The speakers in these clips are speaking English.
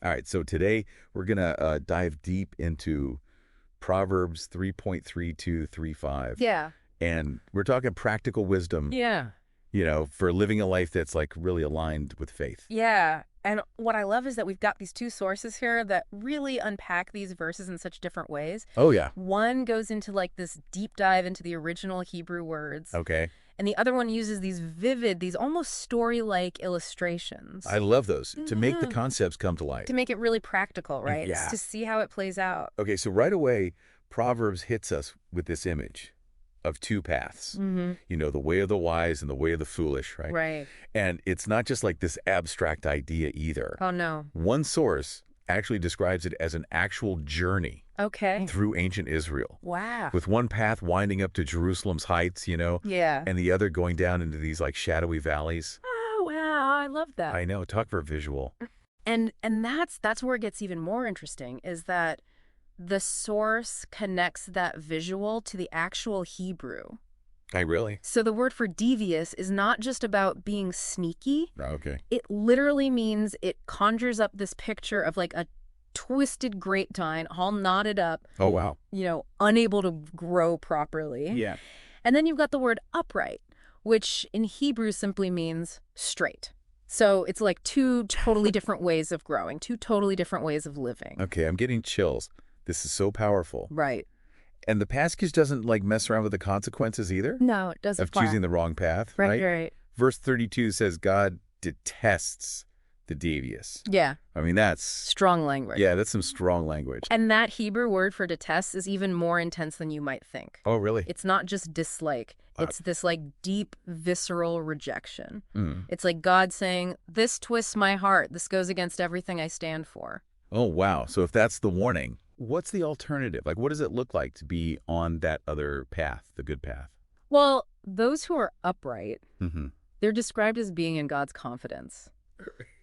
All right, so today we're going to dive deep into Proverbs 3.3235. Yeah. And we're talking practical wisdom, Yeah. for living a life that's like really aligned with faith. Yeah. And what I love is that we've got these two sources here that really unpack these verses in such different ways. Oh, yeah. One goes into like this deep dive into the original Hebrew words. Okay. And the other one uses these vivid, these almost story-like illustrations. I love those to make the concepts come to light. To make it really practical, right? Yeah. To see how it plays out. Okay, so right away, Proverbs hits us with this image of two paths. The way of the wise and the way of the foolish, right? Right. And it's not just like this abstract idea either. Oh, no. One source actually describes it as an actual journey Okay. through ancient Israel, Wow. with one path winding up to Jerusalem's heights, Yeah. and the other going down into these like shadowy valleys. Oh, wow. I love that. I know, talk for a visual. And that's where it gets even more interesting, is that the source connects that visual to the actual Hebrew. I really? So the word for devious is not just about being sneaky. Okay. It literally means it conjures up this picture of like a twisted grapevine all knotted up, Oh, wow. unable to grow properly. Yeah. And then you've got the word upright, which in Hebrew simply means straight. So it's like two totally different ways of growing, two totally different ways of living. Okay, I'm getting chills. This is so powerful. Right. And the passage doesn't like mess around with the consequences either No, it doesn't. of choosing the wrong path, Right, right? right. Verse 32 says God detests the devious. Yeah, I mean, that's, strong language. yeah, that's some strong language. And that Hebrew word for detest is even more intense than you might think. Oh, really? It's not just dislike. It's this like deep, visceral rejection. It's like God saying, this twists my heart. This goes against everything I stand for. Oh, wow. So if that's the warning, what's the alternative? Like, what does it look like to be on that other path, the good path? Well, those who are upright, Mm-hmm. they're described as being in God's confidence.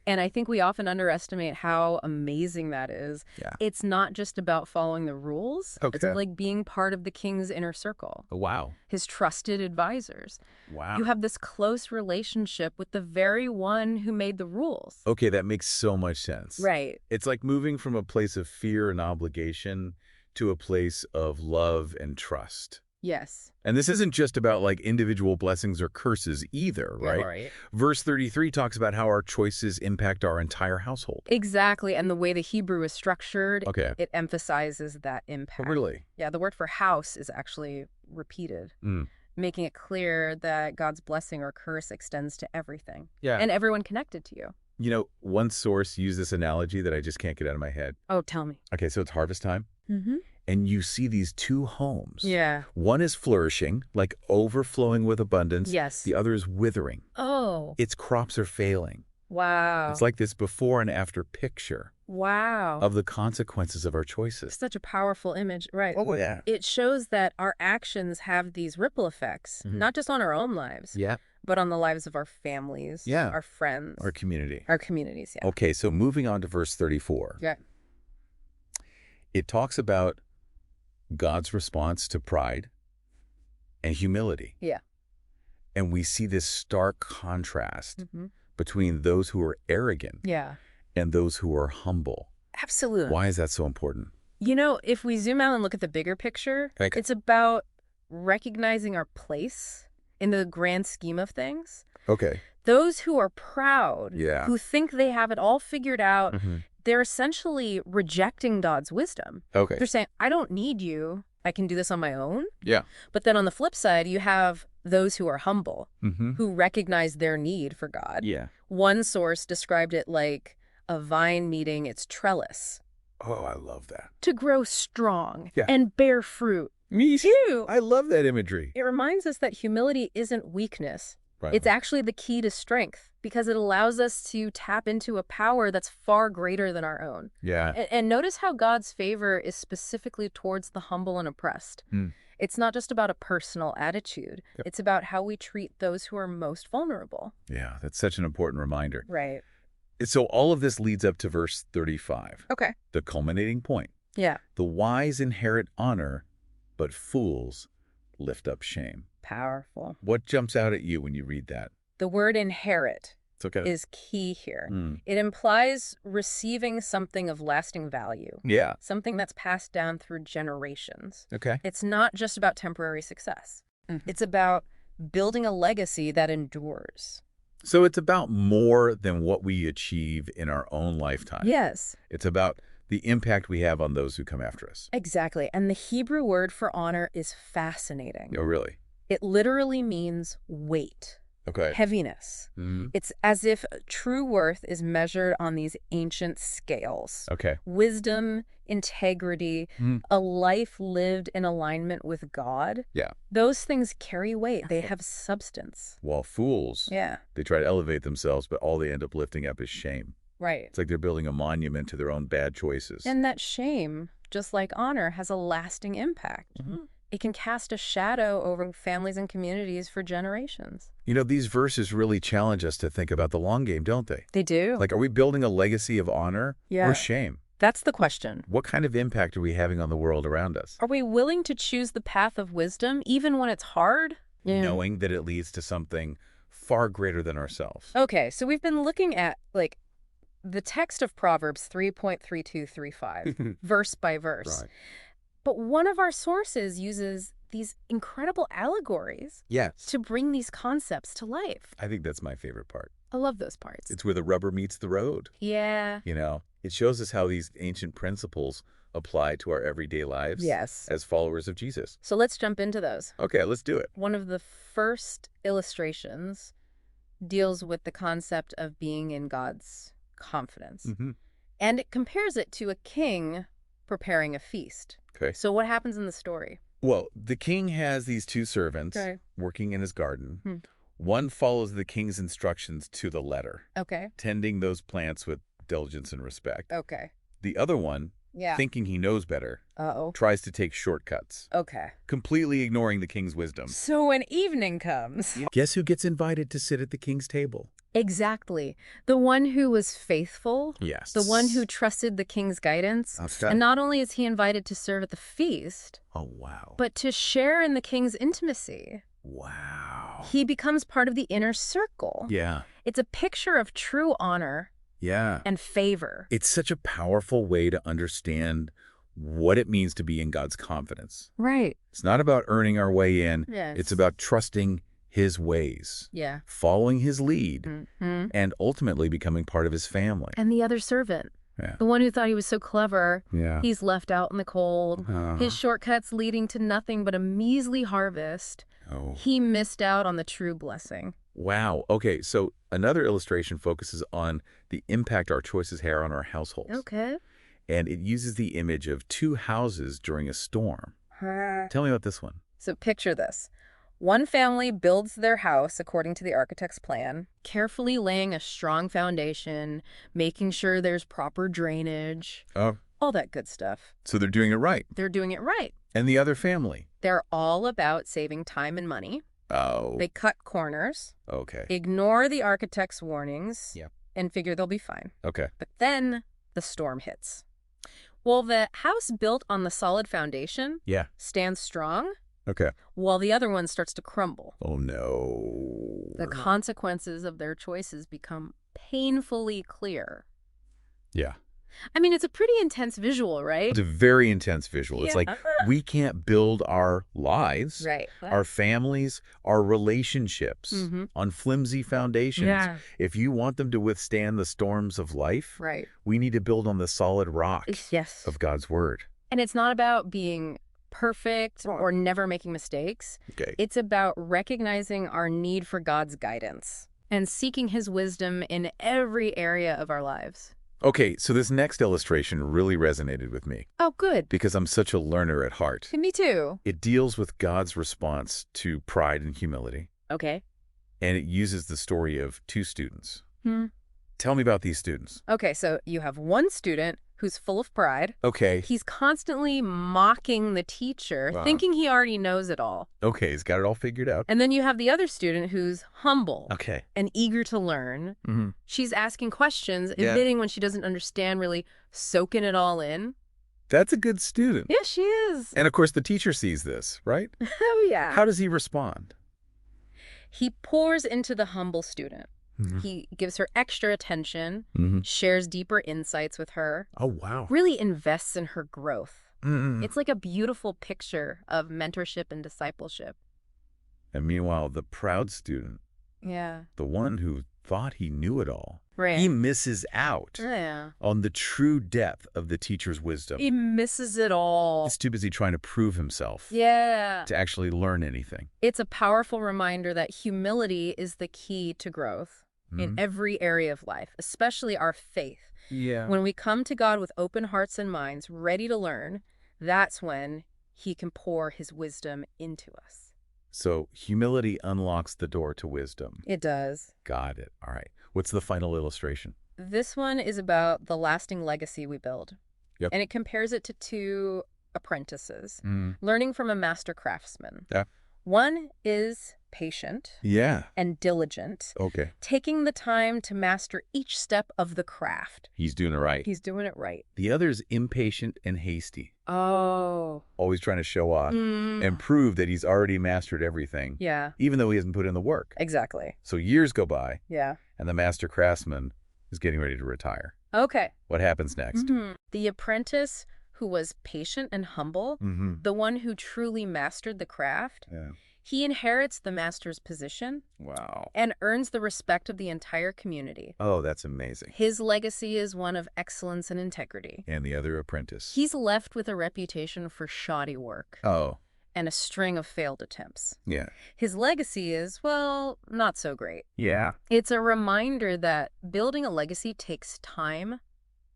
And I think we often underestimate how amazing that is. Yeah. It's not just about following the rules. Okay. It's like being part of the king's inner circle, Oh, wow. his trusted advisors. Wow. You have this close relationship with the very one who made the rules. Okay, that makes so much sense. Right. It's like moving from a place of fear and obligation to a place of love and trust. Yes. And this isn't just about like individual blessings or curses either, right? Right. Verse 33 talks about how our choices impact our entire household. Exactly. And the way the Hebrew is structured, Okay. it emphasizes that Oh, impact. really? Yeah, the word for house is actually repeated, Mm. making it clear that God's blessing or curse extends to everything Yeah. and everyone connected to you. One source used this analogy that I just can't get out of my head. Oh, tell me. Okay, so it's harvest time. Mm-hmm. And you see these two homes. Yeah. One is flourishing, like overflowing with abundance. Yes. The other is withering. Oh, Its crops are failing. wow. It's like this before and after picture Wow. of the consequences of our choices. Such a powerful image. Right. Oh, yeah. It shows that our actions have these ripple effects, not just on our own lives, Yeah. but on the lives of our families, Yeah. our friends, Our community. our communities. Yeah. Okay, so moving on to verse 34. Yeah. It talks about God's response to pride and humility. Yeah. And we see this stark contrast Mm-hmm. between those who are arrogant Yeah. and those who are humble. Absolutely. Why is that so important? If we zoom out and look at the bigger picture, Okay. it's about recognizing our place in the grand scheme of things. Okay. Those who are proud, Yeah. who think they have it all figured out, Mm-hmm. they're essentially rejecting God's wisdom. Okay. They're saying, I don't need you. I can do this on my own. Yeah. But then on the flip side, you have those who are humble, Mm-hmm. who recognize their need for God. Yeah. One source described it like a vine meeting its trellis Oh, I love that. to grow strong Yeah. and bear fruit. Me Ew. I love that imagery. It reminds us that humility isn't weakness. Right. It's actually the key to strength because it allows us to tap into a power that's far greater than our own. Yeah. And notice how God's favor is specifically towards the humble and oppressed. Mm. It's not just about a personal attitude. Yep. It's about how we treat those who are most vulnerable. Yeah, that's such an important reminder. Right. So all of this leads up to verse 35, Okay. the culminating point. Yeah. The wise inherit honor, but fools lift up shame. Powerful. What jumps out at you when you read that? The word inherit. It's okay. is key here. Mm. It implies receiving something of lasting value, Yeah. something that's passed down through generations. Okay. It's not just about temporary success. It's about building a legacy that endures. So it's about more than what we achieve in our own lifetime. Yes, It's about the impact we have on those who come after us. exactly. And the Hebrew word for honor is fascinating. Oh, really? It literally means weight, Okay. heaviness. Mm-hmm. It's as if true worth is measured on these ancient scales. Okay. Wisdom, integrity, a life lived in alignment with God. Yeah. Those things carry weight. They have substance. While fools, Yeah, they try to elevate themselves, but all they end up lifting up is shame. right. It's like they're building a monument to their own bad choices. And that shame, just like honor, has a lasting impact. It can cast a shadow over families and communities for generations. You know, these verses really challenge us to think about the long game, don't they? They do. Like, are we building a legacy of honor Yeah. or shame? That's the question. What kind of impact are we having on the world around us? Are we willing to choose the path of wisdom even when it's hard? Knowing that it leads to something far greater than ourselves. Okay, so we've been looking at, like, the text of Proverbs 3.3235, verse by verse. Right. But one of our sources uses these incredible allegories Yes. to bring these concepts to life. I think that's my favorite part. I love those parts. It's where the rubber meets the road. Yeah. You know, it shows us how these ancient principles apply to our everyday lives Yes. as followers of Jesus. So let's jump into those. Okay, let's do it. One of the first illustrations deals with the concept of being in God's confidence. Mm-hmm. And it compares it to a king preparing a feast. Okay. So what happens in the story? Well, the king has these two servants Okay. working in his garden. Hmm. One follows the king's instructions to the letter, Okay. tending those plants with diligence and respect. Okay. The other one, Yeah. thinking he knows better, Uh-oh. tries to take shortcuts, Okay. completely ignoring the king's wisdom. So when evening comes... Guess who gets invited to sit at the king's table? Exactly. The one who was faithful. Yes. The one who trusted the king's guidance. Okay. And not only is he invited to serve at the feast, Oh, wow. but to share in the king's intimacy. Wow. He becomes part of the inner circle. Yeah. It's a picture of true honor Yeah. and favor. It's such a powerful way to understand what it means to be in God's confidence. Right. It's not about earning our way in. Yes. It's about trusting his ways, Yeah. following his lead, Mm-hmm. and ultimately becoming part of his family. And the other servant, Yeah. the one who thought he was so clever, Yeah. he's left out in the cold. His shortcuts leading to nothing but a measly harvest. Oh. He missed out on the true blessing. Wow. Okay, so another illustration focuses on the impact our choices have on our households. Okay. And it uses the image of two houses during a storm. Tell me about this one. So picture this. One family builds their house according to the architect's plan, carefully laying a strong foundation, making sure there's proper drainage, Oh, all that good stuff. so they're doing it right. They're doing it right. And the other family? They're all about saving time and money. Oh, They cut corners, okay. ignore the architect's warnings, Yep. and figure they'll be fine. Okay. But then the storm hits. Well, the house built on the solid foundation Yeah. stands strong, Okay. while the other one starts to crumble. Oh, no. The consequences of their choices become painfully clear. Yeah. I mean, it's a pretty intense visual, right? It's a very intense visual. It's Yeah. like we can't build our lives, Right. our families, our relationships Mhm. on flimsy foundations. Yeah. If you want them to withstand the storms of life, Right. we need to build on the solid rock Yes. of God's word. And it's not about being perfect or never making mistakes. Okay. It's about recognizing our need for God's guidance and seeking his wisdom in every area of our lives. Okay, so this next illustration really resonated with me Oh, good. because I'm such a learner at heart. Me too. It deals with God's response to pride and humility, Okay. and it uses the story of two students. Hmm. Tell me about these students. Okay, so you have one student who's full of pride. Okay. He's constantly mocking the teacher, Wow. thinking he already knows it all. Okay, he's got it all figured out. And then you have the other student who's humble Okay. and eager to learn. Mm-hmm. She's asking questions, Yeah. admitting when she doesn't understand, really soaking it all in. That's a good student. Yeah, she is. And of course, the teacher sees this, right? Oh, yeah. How does he respond? He pours into the humble student. He gives her extra attention, Mm-hmm. shares deeper insights with her, Oh, wow. really invests in her growth. Mm-mm. It's like a beautiful picture of mentorship and discipleship. And meanwhile, the proud student, Yeah. the one who thought he knew it all, Right. he misses out Yeah. on the true depth of the teacher's wisdom. He misses it all. He's too busy trying to prove himself Yeah. to actually learn anything. It's a powerful reminder that humility is the key to growth in every area of life, especially our faith. Yeah. When we come to God with open hearts and minds, ready to learn, that's when he can pour his wisdom into us. So humility unlocks the door to wisdom. It does. Got it. All right. What's the final illustration? This one is about the lasting legacy we build. Yep. And it compares it to two apprentices, Mm. learning from a master craftsman. Yeah. One is patient Yeah. and diligent, Okay. taking the time to master each step of the craft. He's doing it right. He's doing it right. The other's impatient and hasty, Oh. always trying to show off and prove that he's already mastered everything, Yeah, even though he hasn't put in the work. exactly. So years go by, Yeah. and the master craftsman is getting ready to retire. Okay. What happens next? The apprentice who was patient and humble, Mm-hmm. the one who truly mastered the craft, Yeah. he inherits the master's position Wow. and earns the respect of the entire community. Oh, that's amazing. His legacy is one of excellence and integrity. And the other apprentice? He's left with a reputation for shoddy work Oh, and a string of failed attempts. yeah. His legacy is, well, not so great. Yeah. It's a reminder that building a legacy takes time,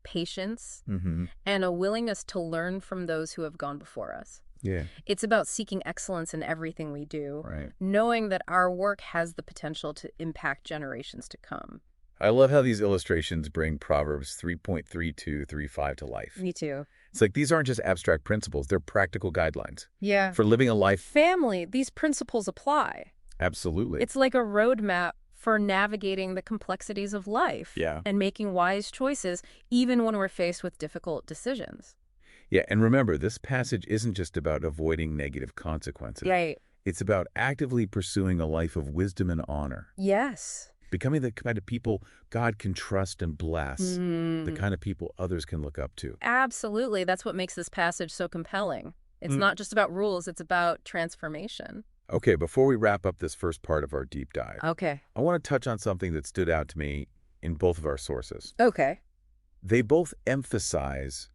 patience, Mm-hmm. and a willingness to learn from those who have gone before us. Yeah. It's about seeking excellence in everything we do, Right. knowing that our work has the potential to impact generations to come. I love how these illustrations bring Proverbs 3.3235 to life. Me too. It's like these aren't just abstract principles, they're practical guidelines Yeah. for living a life. Family, these principles apply. Absolutely. It's like a roadmap for navigating the complexities of life Yeah. and making wise choices, even when we're faced with difficult decisions. Yeah, and remember, this passage isn't just about avoiding negative consequences. Right. It's about actively pursuing a life of wisdom and honor, Yes. becoming the kind of people God can trust and bless, the kind of people others can look up to. Absolutely. That's what makes this passage so compelling. It's not just about rules, it's about transformation. Okay, before we wrap up this first part of our deep dive, Okay. I want to touch on something that stood out to me in both of our sources. Okay. They both emphasize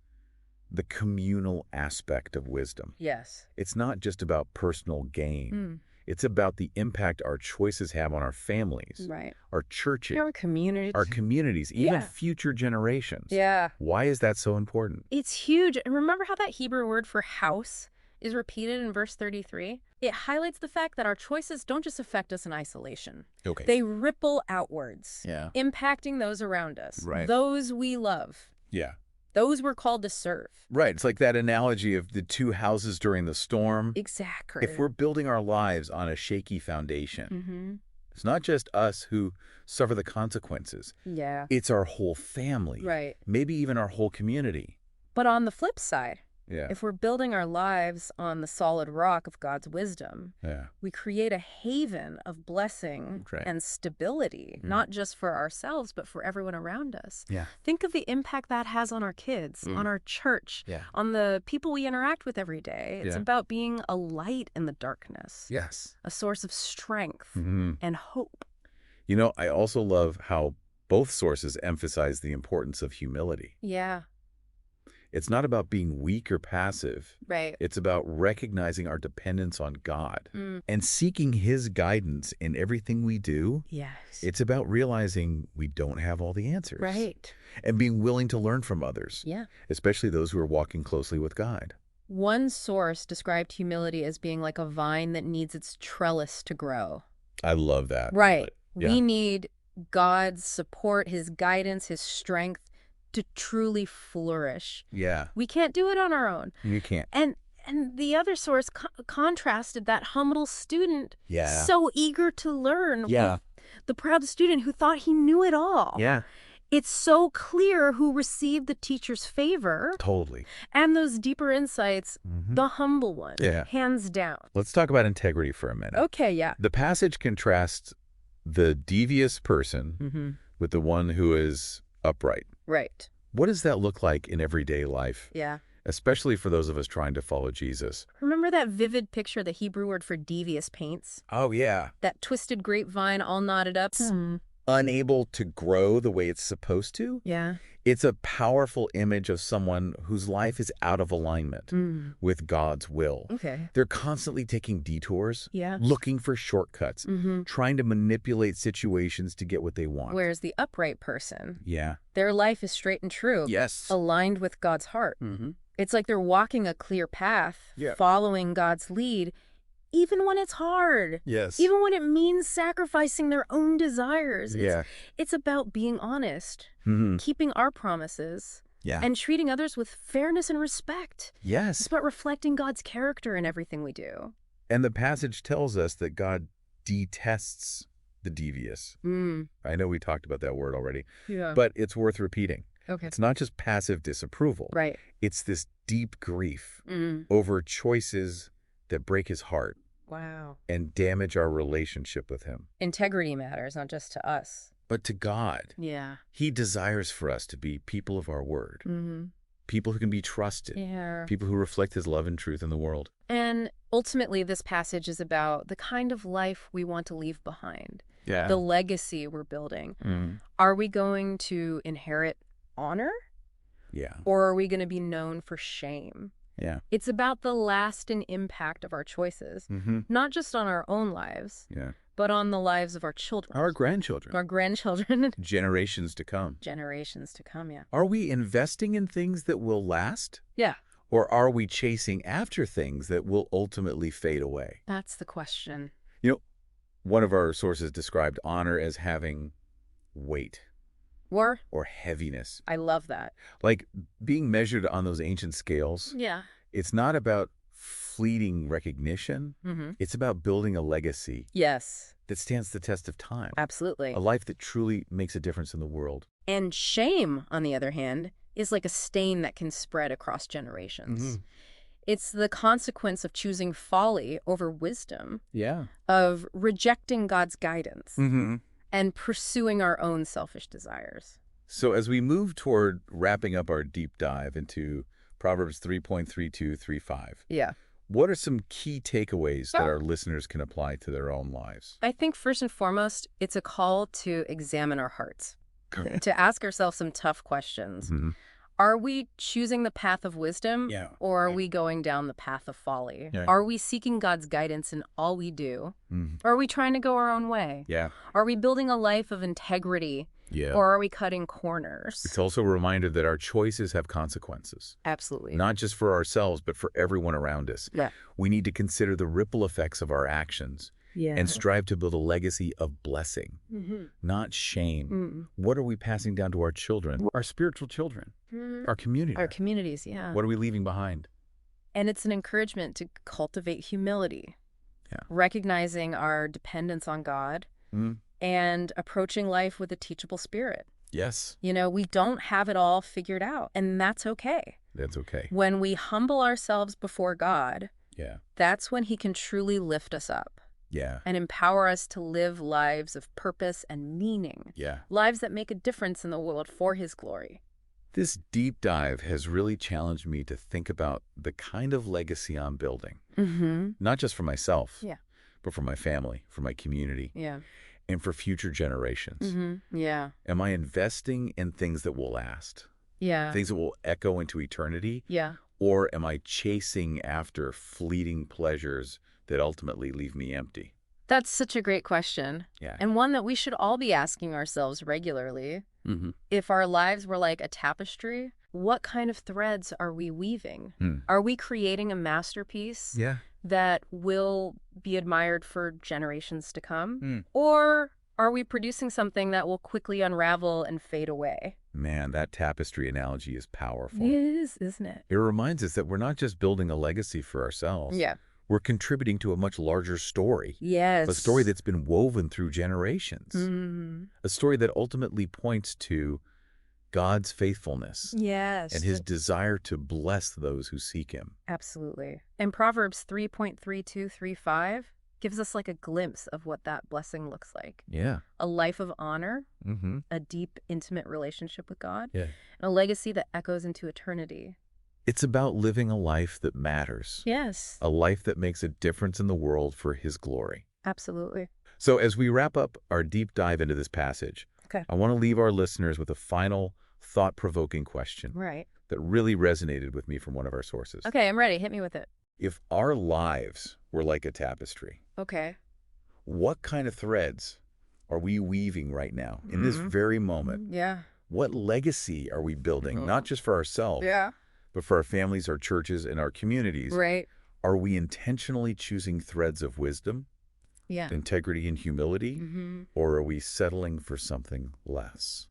the communal aspect of wisdom. Yes. It's not just about personal gain. It's about the impact our choices have on our families, Right. our churches, Your community. our communities, even Yeah. future generations. Yeah. Why is that so important? It's huge. And remember how that Hebrew word for house is repeated in verse 33? It highlights the fact that our choices don't just affect us in isolation. Okay. They ripple outwards, Yeah. impacting those around us, Right. those we love, Yeah. those we're called to serve. Right. It's like that analogy of the two houses during the storm. Exactly. If we're building our lives on a shaky foundation, Mm-hmm. it's not just us who suffer the consequences. Yeah. It's our whole family. Right. Maybe even our whole community. But on the flip side, Yeah. if we're building our lives on the solid rock of God's wisdom, Yeah. we create a haven of blessing Right. and stability, not just for ourselves, but for everyone around us. Yeah. Think of the impact that has on our kids, on our church, Yeah. on the people we interact with every day. It's Yeah. about being a light in the darkness, Yes. a source of strength Mm-hmm. and hope. You know, I also love how both sources emphasize the importance of humility. Yeah, It's not about being weak or passive. right. It's about recognizing our dependence on God Mm. and seeking His guidance in everything we do. Yes. It's about realizing we don't have all the answers. Right. And being willing to learn from others, Yeah. especially those who are walking closely with God. One source described humility as being like a vine that needs its trellis to grow. I love that. Right. Yeah. We need God's support, his guidance, his strength to truly flourish. Yeah, We can't do it on our own. you can't. And the other source contrasted that humble student, Yeah. so eager to learn, Yeah. with the proud student who thought he knew it all. Yeah, It's so clear who received the teacher's favor totally. and those deeper insights, the humble one, Yeah. hands down. Let's talk about integrity for a minute. Okay, yeah. The passage contrasts the devious person Mm-hmm. with the one who is upright. Right. What does that look like in everyday life, Yeah. especially for those of us trying to follow Jesus? Remember that vivid picture the Hebrew word for devious paints? Oh, yeah. That twisted grapevine all knotted up? Unable to grow the way it's supposed to? Yeah. It's a powerful image of someone whose life is out of alignment Mm. with God's will. Okay. They're constantly taking detours, Yeah. looking for shortcuts, Mm-hmm. trying to manipulate situations to get what they want. Whereas the upright person, Yeah. their life is straight and true, Yes. aligned with God's heart. Mm-hmm. It's like they're walking a clear path, Yeah. following God's lead, even when it's hard. Yes. Even when it means sacrificing their own desires. Yeah. It's about being honest, Mm-hmm. keeping our promises, Yeah. and treating others with fairness and respect. It's Yes. about reflecting God's character in everything we do. And the passage tells us that God detests the devious. I know we talked about that word already, Yeah. but it's worth repeating. Okay. It's not just passive disapproval. Right. It's this deep grief Mm. over choices that break his heart Wow. and damage our relationship with him. Integrity matters, not just to us. But to God, Yeah. he desires for us to be people of our word, Mm-hmm. people who can be trusted, Yeah. people who reflect his love and truth in the world. And ultimately, this passage is about the kind of life we want to leave behind, Yeah. the legacy we're building. Mm. Are we going to inherit honor, Yeah. or are we going to be known for shame? Yeah. It's about the lasting impact of our choices, Mm-hmm. not just on our own lives, Yeah. but on the lives of our children, Our grandchildren, our grandchildren, and generations to come. generations to come. Yeah. Are we investing in things that will last? Yeah. Or are we chasing after things that will ultimately fade away? That's the question. You know, one of our sources described honor as having weight Or, or heaviness. I love that. Like being measured on those ancient scales, Yeah. it's not about fleeting recognition. Mm-hmm. It's about building a legacy Yes, that stands the test of time. absolutely. A life that truly makes a difference in the world. And shame, on the other hand, is like a stain that can spread across generations. Mhm. It's the consequence of choosing folly over wisdom, Yeah. of rejecting God's guidance, Mm-hmm. and pursuing our own selfish desires. So as we move toward wrapping up our deep dive into Proverbs 3.3235, Yeah. what are some key takeaways that our listeners can apply to their own lives? I think first and foremost, it's a call to examine our hearts, to ask ourselves some tough questions. Mhm. Are we choosing the path of wisdom, Yeah. or are we going down the path of folly? Yeah. Are we seeking God's guidance in all we do? Mhm. Or are we trying to go our own way? Yeah. Are we building a life of integrity, Yeah. or are we cutting corners? It's also a reminder that our choices have consequences, Absolutely. not just for ourselves, but for everyone around us. Yeah. We need to consider the ripple effects of our actions Yeah. and strive to build a legacy of blessing, Mm-hmm. not shame. Mm. What are we passing down to our children, our spiritual children, our community? Our communities, yeah. What are we leaving behind? And it's an encouragement to cultivate humility, Yeah. recognizing our dependence on God, Mm. and approaching life with a teachable spirit. Yes, You know, we don't have it all figured out, and that's okay. that's okay. When we humble ourselves before God, Yeah. that's when he can truly lift us up Yeah. and empower us to live lives of purpose and meaning, Yeah. lives that make a difference in the world for his glory. This deep dive has really challenged me to think about the kind of legacy I'm building, Mm-hmm. not just for myself, Yeah. but for my family, for my community, Yeah. and for future generations. Mm-hmm. Yeah. Am I investing in things that will last, Yeah. things that will echo into eternity, Yeah. or am I chasing after fleeting pleasures that ultimately leave me empty? That's such a great question, Yeah. and one that we should all be asking ourselves regularly. Mm-hmm. If our lives were like a tapestry, what kind of threads are we weaving? Hmm. Are we creating a masterpiece Yeah. that will be admired for generations to come? Hmm. Or are we producing something that will quickly unravel and fade away? Man, that tapestry analogy is powerful. It is, isn't it? It reminds us that we're not just building a legacy for ourselves. Yeah. We're contributing to a much larger story. Yes. A story that's been woven through generations. Mm. A story that ultimately points to God's faithfulness Yes. and his desire to bless those who seek him. Absolutely. And Proverbs 3.3235 gives us like a glimpse of what that blessing looks like. Yeah. A life of honor, Mm-hmm. a deep, intimate relationship with God, Yeah. and a legacy that echoes into eternity. It's about living a life that matters. Yes, A life that makes a difference in the world for His glory. absolutely. So as we wrap up our deep dive into this passage, Okay. I want to leave our listeners with a final thought-provoking question Right. that really resonated with me from one of our sources. Okay, I'm ready. Hit me with it. If our lives were like a tapestry, Okay. what kind of threads are we weaving right now in this very moment? Yeah. What legacy are we building, not just for ourselves, Yeah. but for our families, our churches, and our communities? Right. Are we intentionally choosing threads of wisdom, Yeah. integrity, and humility, Mm-hmm. or are we settling for something less?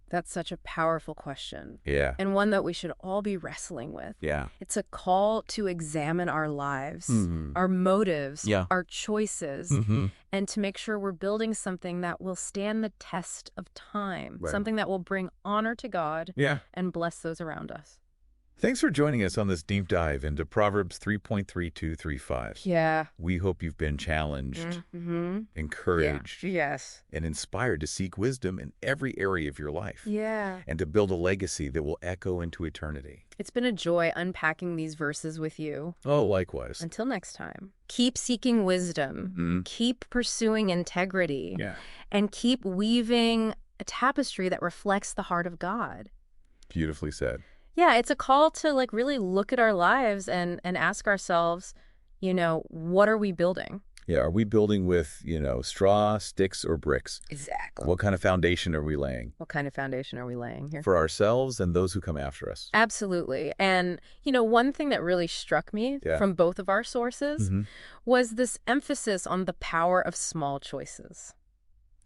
That's such a powerful question, Yeah. and one that we should all be wrestling with. Yeah. It's a call to examine our lives, Mhm. our motives, Yeah. our choices, and to make sure we're building something that will stand the test of time, Right. something that will bring honor to God Yeah. and bless those around us. Thanks for joining us on this deep dive into Proverbs 3.3235. Yeah. We hope you've been challenged, Mm-hmm. encouraged, Yes. and inspired to seek wisdom in every area of your life Yeah. and to build a legacy that will echo into eternity. It's been a joy unpacking these verses with you. Oh, likewise. Until next time, keep seeking wisdom, keep pursuing integrity, Yeah. and keep weaving a tapestry that reflects the heart of God. Beautifully said. Yeah, it's a call to like really look at our lives and ask ourselves, what are we building? Yeah. Are we building with, straw, sticks, or bricks? Exactly. What kind of foundation are we laying What kind of foundation are we laying here? for ourselves and those who come after us? Absolutely. And, one thing that really struck me Yeah. from both of our sources Mm-hmm. was this emphasis on the power of small choices.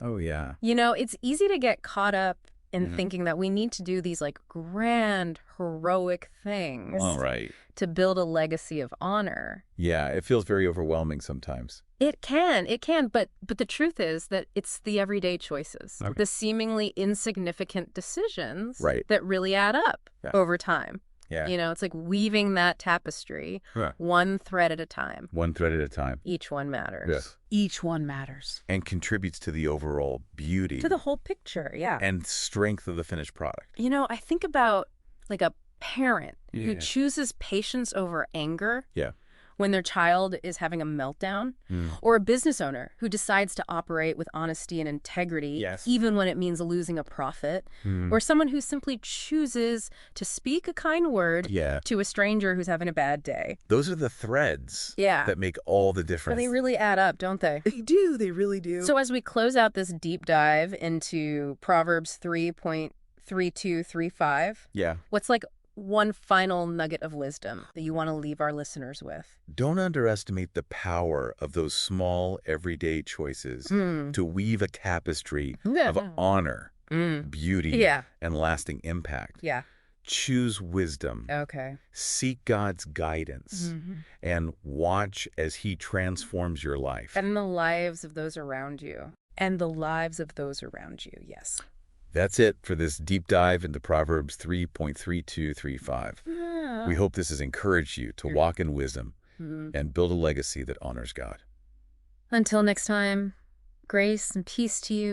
Oh, yeah. It's easy to get caught up in Mhm. thinking that we need to do these like grand, heroic things All right. to build a legacy of honor. Yeah, it feels very overwhelming sometimes. It can, but the truth is that it's the everyday choices, Okay. the seemingly insignificant decisions Right. that really add up Yeah. over time. Yeah. It's like weaving that tapestry Yeah. one thread at a time. One thread at a time. Each one matters. Yes. Each one matters. And contributes to the overall beauty To the whole picture, yeah. and strength of the finished product. I think about like a parent who Yeah. chooses patience over anger Yeah. when their child is having a meltdown, Mm. or a business owner who decides to operate with honesty and integrity, Yes. even when it means losing a profit, Mm. or someone who simply chooses to speak a kind word Yeah. to a stranger who's having a bad day. Those are the threads Yeah. that make all the But difference. they really add up, don't they? They do. They really do. So as we close out this deep dive into Proverbs 3.3235, Yeah. what's like one final nugget of wisdom that you want to leave our listeners with? Don't underestimate the power of those small, everyday choices to weave a tapestry of honor, beauty, Yeah. and lasting impact. Yeah. Choose wisdom. Okay. Seek God's guidance and watch as He transforms your life. And the lives of those around you. And the lives of those around you, yes. That's it for this deep dive into Proverbs 3.3235. We hope this has encouraged you to walk in wisdom and build a legacy that honors God. Until next time, grace and peace to you.